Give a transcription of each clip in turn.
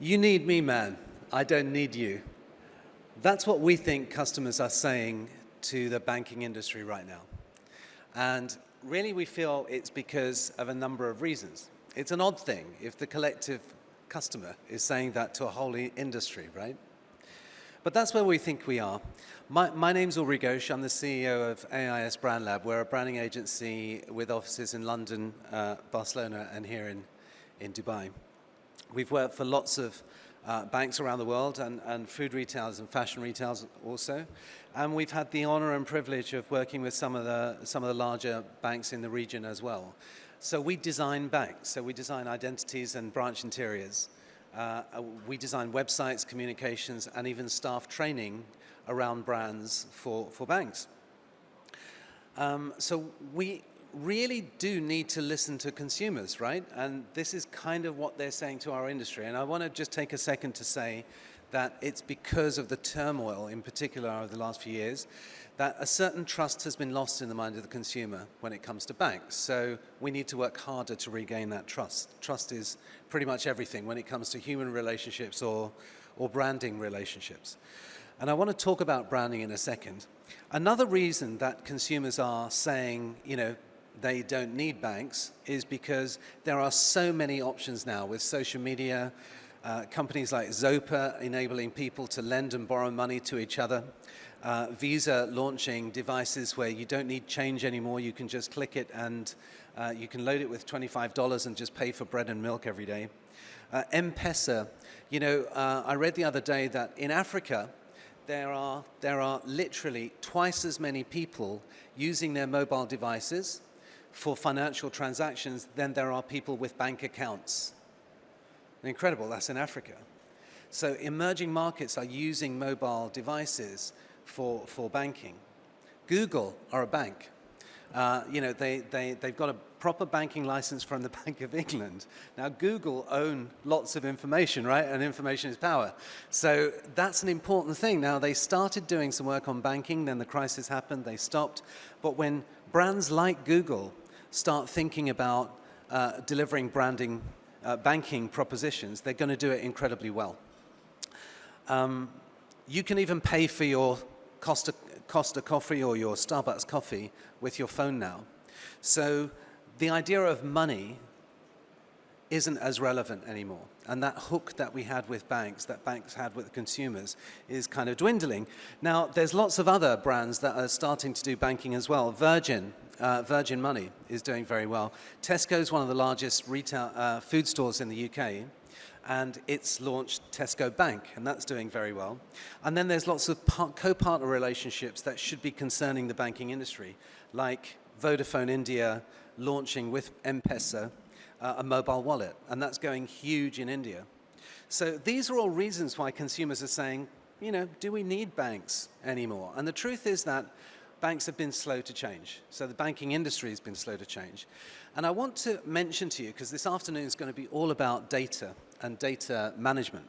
You need me, man. I don't need you. That's what we think customers are saying to the banking industry right now. And really we feel it's because of a number of reasons. It's an odd thing if the collective customer is saying that to a whole industry, right? But that's where we think we are. My name's Aubrey Ghose. I'm the CEO of AIS Brand Lab. We're a branding agency with offices in London, Barcelona, and here in Dubai. We've worked for lots of banks around the world and food retailers and fashion retailers also. And we've had the honor and privilege of working with some of the larger banks in the region as well. So we design banks. So we design identities and branch interiors. We design websites, communications, and even staff training around brands for banks. So we really do need to listen to consumers, right? And this is kind of what they're saying to our industry. And I want to just take a second to say that it's because of the turmoil, in particular over the last few years, that a certain trust has been lost in the mind of the consumer when it comes to banks. So we need to work harder to regain that trust. Trust is pretty much everything when it comes to human relationships or branding relationships. And I want to talk about branding in a second. Another reason that consumers are saying, they don't need banks is because there are so many options now with social media, companies like Zopa enabling people to lend and borrow money to each other, Visa launching devices where you don't need change anymore, you can just click it and you can load it with $25 and just pay for bread and milk every day. M-Pesa, I read the other day that in Africa, there are literally twice as many people using their mobile devices for financial transactions than there are people with bank accounts. Incredible, that's in Africa. So emerging markets are using mobile devices for banking. Google are a bank. They've got a proper banking license from the Bank of England. Now Google own lots of information, right? And information is power. So that's an important thing. Now they started doing some work on banking, then the crisis happened, they stopped. But when brands like Google start thinking about delivering banking propositions, they're going to do it incredibly well. You can even pay for your Costa coffee or your Starbucks coffee with your phone now. So the idea of money isn't as relevant anymore. And that hook that we had with banks, that banks had with consumers, is kind of dwindling. Now, there's lots of other brands that are starting to do banking as well. Virgin Money is doing very well. Tesco is one of the largest retail food stores in the UK. And it's launched Tesco Bank, and that's doing very well. And then there's lots of co-partner relationships that should be concerning the banking industry, like Vodafone India launching with M-Pesa a mobile wallet, and that's going huge in India. So these are all reasons why consumers are saying, do we need banks anymore? And the truth is that banks have been slow to change. So the banking industry has been slow to change. And I want to mention to you, because this afternoon is going to be all about data and data management.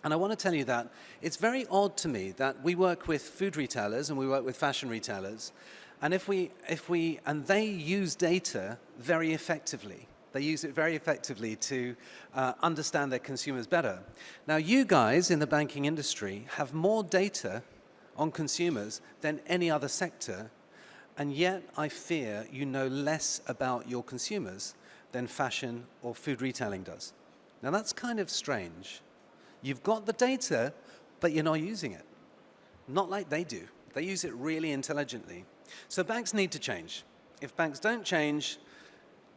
And I want to tell you that it's very odd to me that we work with food retailers and we work with fashion retailers, and and they use data very effectively. They use it very effectively to understand their consumers better. Now, you guys in the banking industry have more data on consumers than any other sector, and yet I fear you know less about your consumers than fashion or food retailing does. Now that's kind of strange. You've got the data, but you're not using it. Not like they do. They use it really intelligently. So banks need to change. If banks don't change,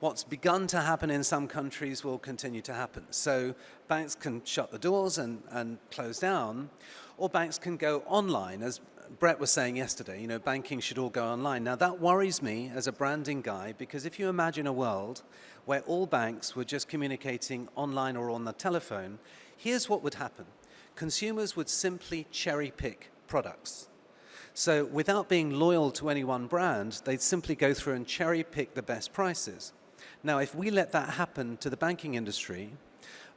what's begun to happen in some countries will continue to happen. So banks can shut the doors and close down, or banks can go online. As Brett was saying yesterday, banking should all go online. Now that worries me as a branding guy, because if you imagine a world where all banks were just communicating online or on the telephone, here's what would happen. Consumers would simply cherry pick products. So without being loyal to any one brand, they'd simply go through and cherry pick the best prices. Now, if we let that happen to the banking industry,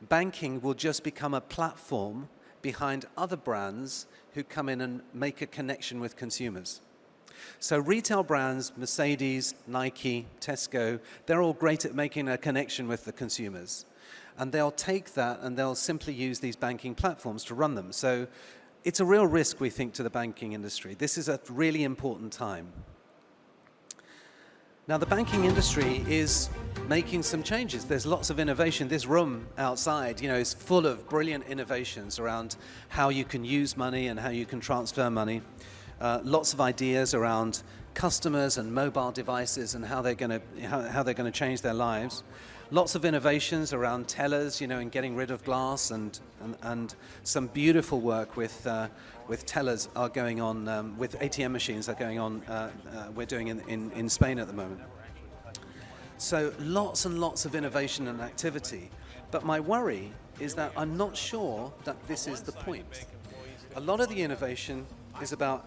banking will just become a platform behind other brands who come in and make a connection with consumers. So retail brands, Mercedes, Nike, Tesco, they're all great at making a connection with the consumers. and they'll take that and they'll simply use these banking platforms to run them. So it's a real risk, we think, to the banking industry. This is a really important time. Now, the banking industry is making some changes. There's lots of innovation. This room outside, is full of brilliant innovations around how you can use money and how you can transfer money. Lots of ideas around customers and mobile devices and how they're going to change their lives. Lots of innovations around tellers, and getting rid of glass, and some beautiful work with tellers are going on, with ATM machines are going on, we're doing in Spain at the moment. So lots and lots of innovation and activity. But my worry is that I'm not sure that this is the point. A lot of the innovation is about,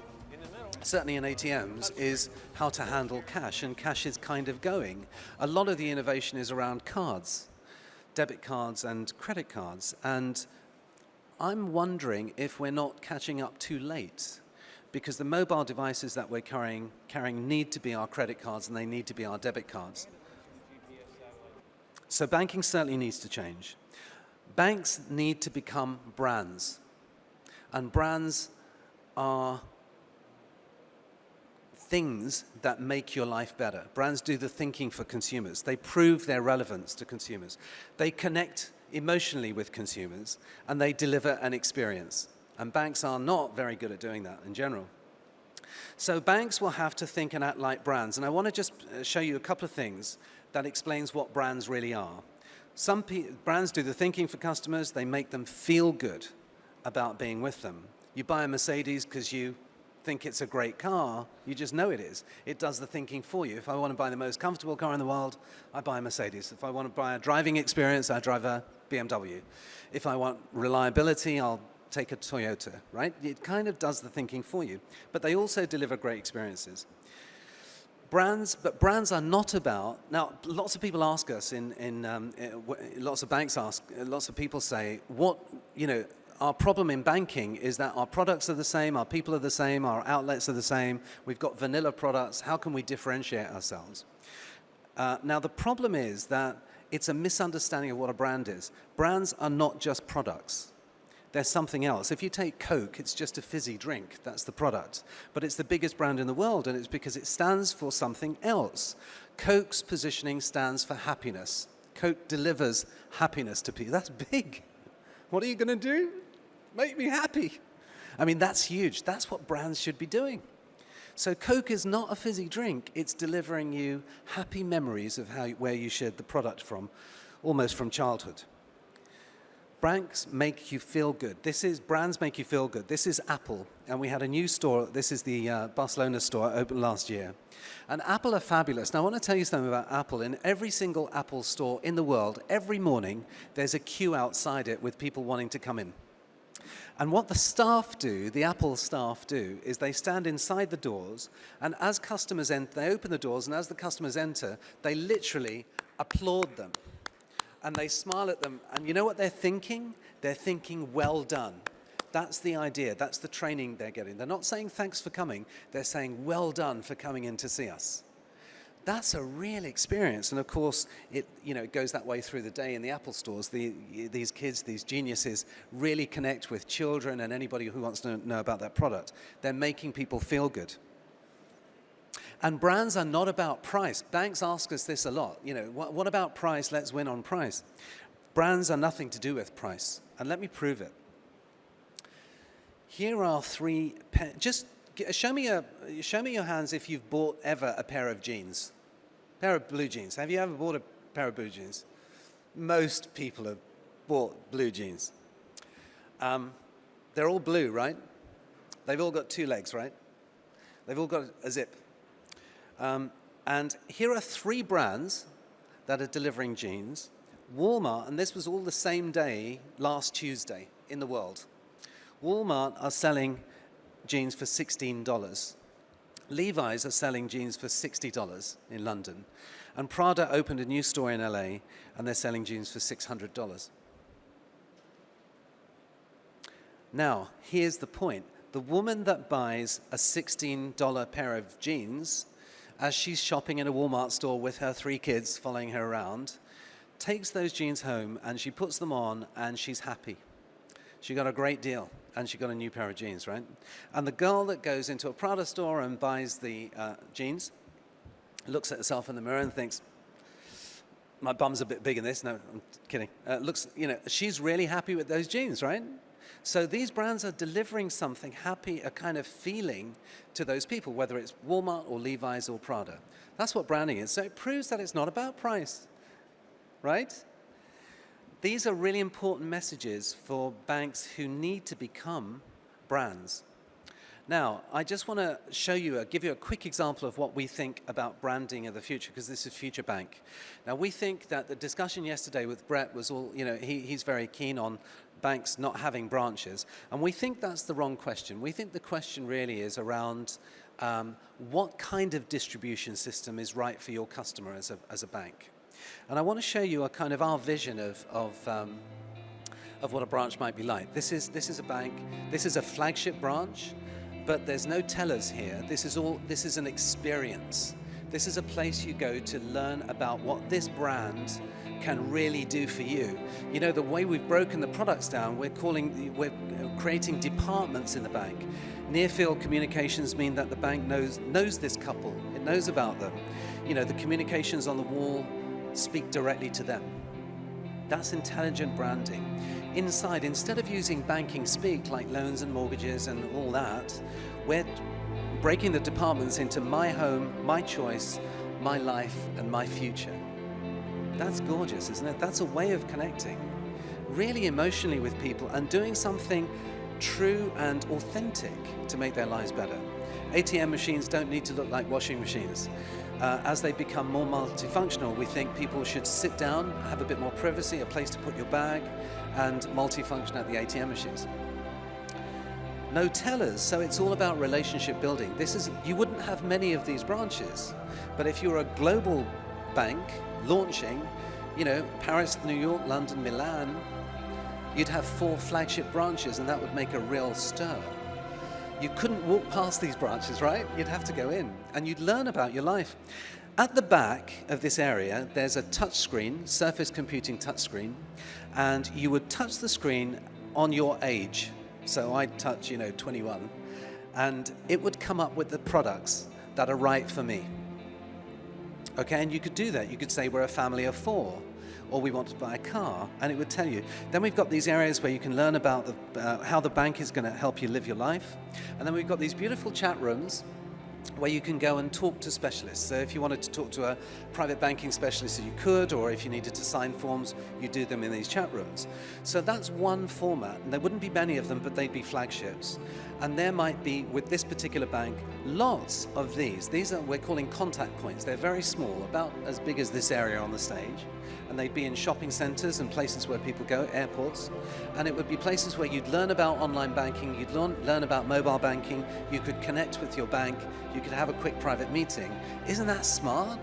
certainly in ATMs, is how to handle cash, and cash is kind of going. A lot of the innovation is around cards, debit cards and credit cards, and I'm wondering if we're not catching up too late, because the mobile devices that we're carrying need to be our credit cards and they need to be our debit cards. So banking certainly needs to change. Banks need to become brands, and brands are things that make your life better. Brands do the thinking for consumers. They prove their relevance to consumers. They connect emotionally with consumers, and they deliver an experience. And banks are not very good at doing that in general. So banks will have to think and act like brands. And I want to just show you a couple of things that explains what brands really are. Some brands do the thinking for customers. They make them feel good about being with them. You buy a Mercedes because you think it's a great car. You just know it is. It does the thinking for you. If I want to buy the most comfortable car in the world, I buy a Mercedes. If I want to buy a driving experience, I drive a BMW. If I want reliability, I'll take a Toyota, right? It kind of does the thinking for you. But they also deliver great experiences. But brands are not about, now lots of people ask us, lots of banks ask, lots of people say, our problem in banking is that our products are the same, our people are the same, our outlets are the same, we've got vanilla products, how can we differentiate ourselves? Now the problem is that it's a misunderstanding of what a brand is. Brands are not just products. There's something else. If you take Coke, it's just a fizzy drink. That's the product. But it's the biggest brand in the world, and it's because it stands for something else. Coke's positioning stands for happiness. Coke delivers happiness to people. That's big. What are you going to do? Make me happy. I mean, that's huge. That's what brands should be doing. So Coke is not a fizzy drink. It's delivering you happy memories of where you shared the product from, almost from childhood. Brands make you feel good. Brands make you feel good. This is Apple, and we had a new store. This is the Barcelona store, opened last year. And Apple are fabulous. Now, I want to tell you something about Apple. In every single Apple store in the world, every morning, there's a queue outside it with people wanting to come in. And what the staff do, the Apple staff do, is they stand inside the doors, and as customers enter, they open the doors, and as the customers enter, they literally applaud them. And they smile at them, and you know what they're thinking? They're thinking, well done. That's the idea. That's the training they're getting. They're not saying thanks for coming. They're saying, well done for coming in to see us. That's a real experience. And of course, it goes that way through the day in the Apple stores. These kids, these geniuses, really connect with children and anybody who wants to know about that product. They're making people feel good. And brands are not about price. Banks ask us this a lot. What about price? Let's win on price. Brands are nothing to do with price. And let me prove it. Here are three. Just show me your hands if you've bought ever a pair of jeans, pair of blue jeans. Have you ever bought a pair of blue jeans? Most people have bought blue jeans. They're all blue, right? They've all got two legs, right? They've all got a zip. And here are three brands that are delivering jeans. Walmart, and this was all the same day, last Tuesday, in the world. Walmart are selling jeans for $16. Levi's are selling jeans for $60 in London. And Prada opened a new store in LA, and they're selling jeans for $600. Now, here's the point. The woman that buys a $16 pair of jeans, as she's shopping in a Walmart store with her three kids following her around, takes those jeans home and she puts them on and she's happy. She got a great deal and she got a new pair of jeans, right? And the girl that goes into a Prada store and buys the jeans looks at herself in the mirror and thinks, my bum's a bit big in this. No, I'm kidding. She's really happy with those jeans, right? So these brands are delivering something happy, a kind of feeling to those people, whether it's Walmart or Levi's or Prada. That's what branding is. So it proves that it's not about price, right? These are really important messages for banks who need to become brands. Now, I just want to give you a quick example of what we think about branding of the future, because this is Future Bank. Now, we think that the discussion yesterday with Brett was all, he's very keen on banks not having branches, and we think that's the wrong question. We think the question really is around what kind of distribution system is right for your customer as a bank. And I want to show you a kind of our vision of what a branch might be like. This is a bank. This is a flagship branch. But there's no tellers here. This is an experience. This is a place you go to learn about what this brand can really do for you. You know, the way we've broken the products down, we're creating departments in the bank. Near-field communications mean that the bank knows this couple. It knows about them. You know, the communications on the wall speak directly to them. That's intelligent branding. Inside, instead of using banking speak like loans and mortgages and all that, we're breaking the departments into my home, my choice, my life, and my future. That's gorgeous, isn't it? That's a way of connecting really emotionally with people and doing something true and authentic to make their lives better. ATM machines don't need to look like washing machines. As they become more multifunctional, we think people should sit down, have a bit more privacy, a place to put your bag, and multifunction at the ATM machines. No tellers, so it's all about relationship building. You wouldn't have many of these branches, but if you're a global bank launching, Paris, New York, London, Milan, you'd have 4 flagship branches, and that would make a real stir. You couldn't walk past these branches, right? You'd have to go in, and you'd learn about your life. At the back of this area, there's a touch screen, surface computing touch screen, and you would touch the screen on your age. So I'd touch, 21, and it would come up with the products that are right for me. Okay, and you could do that. You could say we're a family of 4, or we want to buy a car, and it would tell you. Then we've got these areas where you can learn about how the bank is going to help you live your life. And then we've got these beautiful chat rooms where you can go and talk to specialists. So if you wanted to talk to a private banking specialist, you could, or if you needed to sign forms, you do them in these chat rooms. So that's one format, and there wouldn't be many of them, but they'd be flagships. And there might be, with this particular bank, lots of these. These we're calling contact points. They're very small, about as big as this area on the stage. And they'd be in shopping centers and places where people go, airports. And it would be places where you'd learn about online banking, you'd learn about mobile banking, you could connect with your bank, you could have a quick private meeting. Isn't that smart?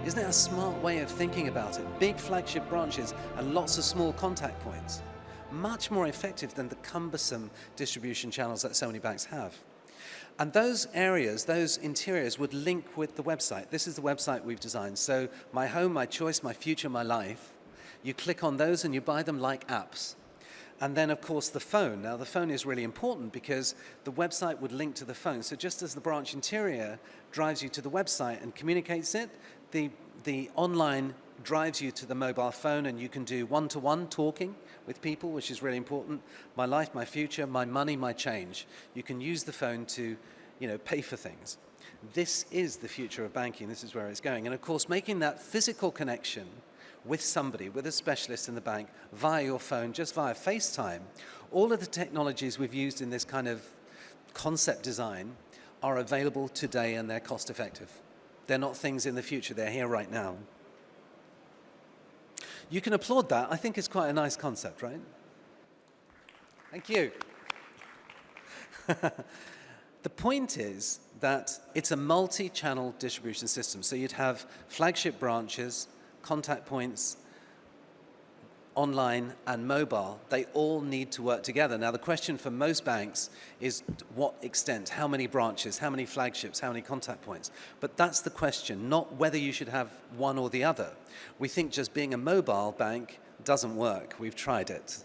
Isn't that a smart way of thinking about it? Big flagship branches and lots of small contact points. Much more effective than the cumbersome distribution channels that so many banks have. And those areas, those interiors would link with the website. This is the website we've designed. So my home, my choice, my future, my life. You click on those and you buy them like apps. And then, of course, the phone. Now, the phone is really important because the website would link to the phone. So just as the branch interior drives you to the website and communicates it, the online drives you to the mobile phone, and you can do one-to-one talking with people, which is really important. My life, my future, my money, my change. You can use the phone to, pay for things. This is the future of banking. This is where it's going. And of course, making that physical connection with somebody, with a specialist in the bank, via your phone, just via FaceTime. All of the technologies we've used in this kind of concept design are available today, and they're cost effective. They're not things in the future. They're here right now. You can applaud that. I think it's quite a nice concept, right? Thank you. The point is that it's a multi-channel distribution system. So you'd have flagship branches, contact points, online and mobile, they all need to work together. Now, the question for most banks is what extent, how many branches, how many flagships, how many contact points. But that's the question, not whether you should have one or the other. We think just being a mobile bank doesn't work. We've tried it.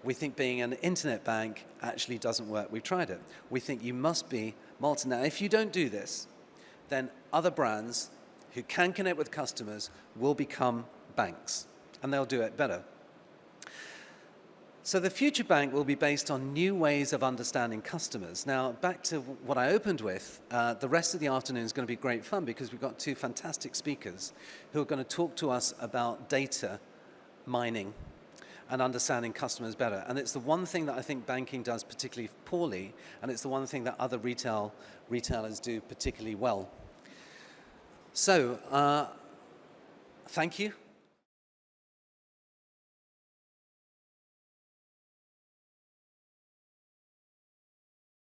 We think being an internet bank actually doesn't work. We've tried it. We think you must be multi. Now, if you don't do this, then other brands who can connect with customers will become banks, and they'll do it better. So the future bank will be based on new ways of understanding customers. Now, back to what I opened with, the rest of the afternoon is going to be great fun because we've got two fantastic speakers who are going to talk to us about data mining and understanding customers better. And it's the one thing that I think banking does particularly poorly, and it's the one thing that other retailers do particularly well. So, thank you.